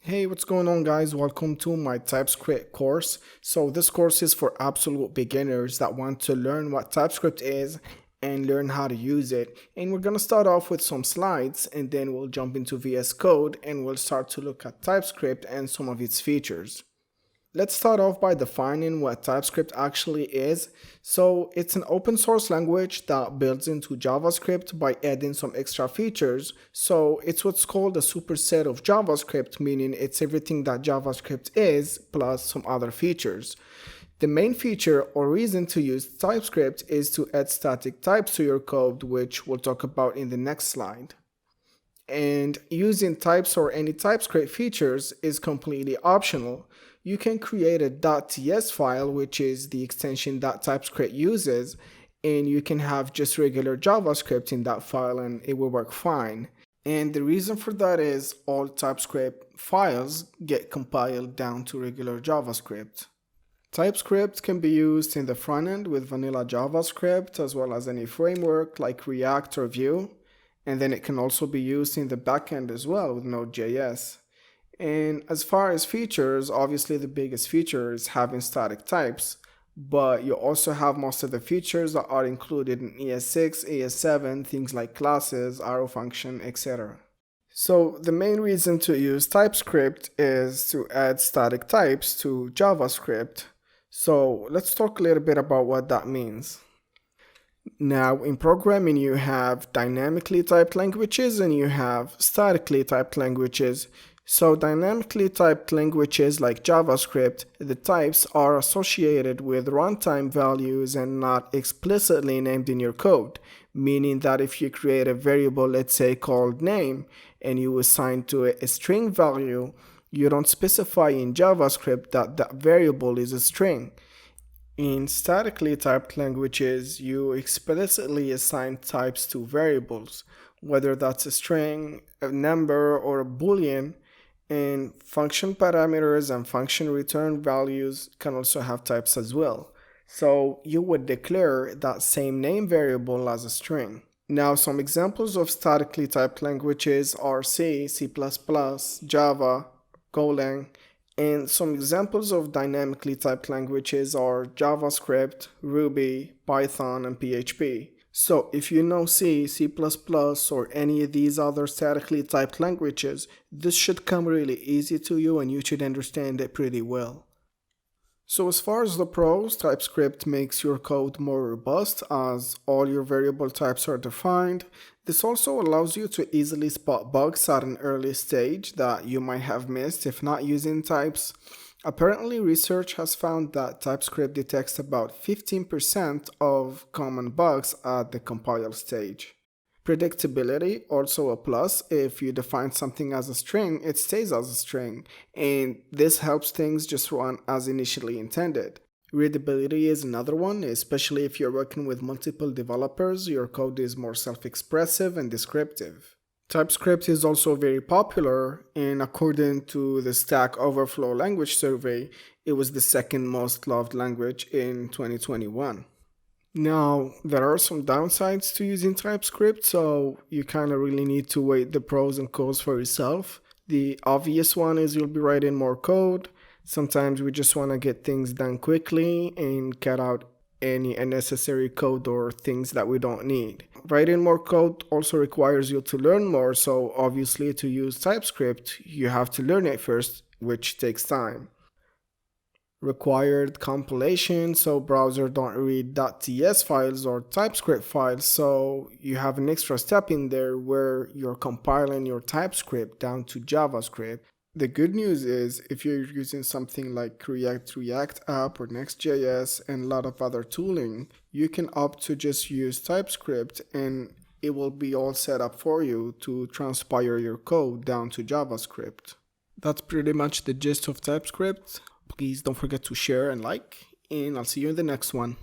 Hey, what's going on guys? Welcome to my TypeScript course. So this course is for absolute beginners that want to learn what TypeScript is and learn how to use it. And we're going to start off with some slides and then we'll jump into VS Code and we'll start to look at TypeScript and some of its features. Let's start off by defining what TypeScript actually is. So it's an open source language that builds into JavaScript by adding some extra features. So it's what's called a superset of JavaScript, meaning it's everything that JavaScript is plus some other features. The main feature or reason to use TypeScript is to add static types to your code, which we'll talk about in the next slide. And using types or any TypeScript features is completely optional. You can create a .ts file, which is the extension that TypeScript uses, and you can have just regular JavaScript in that file and it will work fine. And the reason for that is all TypeScript files get compiled down to regular JavaScript. TypeScript can be used in the front end with vanilla JavaScript as well as any framework like React or Vue, and then it can also be used in the backend as well with Node.js. And as far as features, obviously the biggest feature is having static types, but you also have most of the features that are included in ES6, ES7, things like classes, arrow function, etc. So the main reason to use TypeScript is to add static types to JavaScript. So let's talk a little bit about what that means. Now, in programming, you have dynamically typed languages and you have statically typed languages. So dynamically typed languages like JavaScript, the types are associated with runtime values and not explicitly named in your code, meaning that if you create a variable, let's say called name, and you assign to it a string value, you don't specify in JavaScript that that variable is a string. In statically typed languages, you explicitly assign types to variables, whether that's a string, a number, or a boolean. And function parameters and function return values can also have types as well. So you would declare that same name variable as a string. Now, some examples of statically typed languages are C, C++, Java, Golang, and some examples of dynamically typed languages are JavaScript, Ruby, Python, and PHP. So if you know C, C++, or any of these other statically typed languages, this should come really easy to you and you should understand it pretty well. So as far as the pros, TypeScript makes your code more robust as all your variable types are defined. This also allows you to easily spot bugs at an early stage that you might have missed if not using types. Apparently, research has found that TypeScript detects about 15% of common bugs at the compile stage. Predictability, also a plus. If you define something as a string, it stays as a string, and this helps things just run as initially intended. Readability is another one, especially if you're working with multiple developers, your code is more self-expressive and descriptive. TypeScript is also very popular, and according to the Stack Overflow language survey, it was the second most loved language in 2021. Now, there are some downsides to using TypeScript, so you kind of really need to weigh the pros and cons for yourself. The obvious one is you'll be writing more code. Sometimes we just want to get things done quickly and cut out any unnecessary code or things that we don't need. Writing more code also requires you to learn more, so obviously to use TypeScript, you have to learn it first, which takes time. Required compilation, so browsers don't read .ts files or TypeScript files, so you have an extra step in there where you're compiling your TypeScript down to JavaScript. The good news is if you're using something like React App or Next.js and a lot of other tooling, you can opt to just use TypeScript and it will be all set up for you to transpile your code down to JavaScript. That's pretty much the gist of TypeScript. Please don't forget to share and like, and I'll see you in the next one.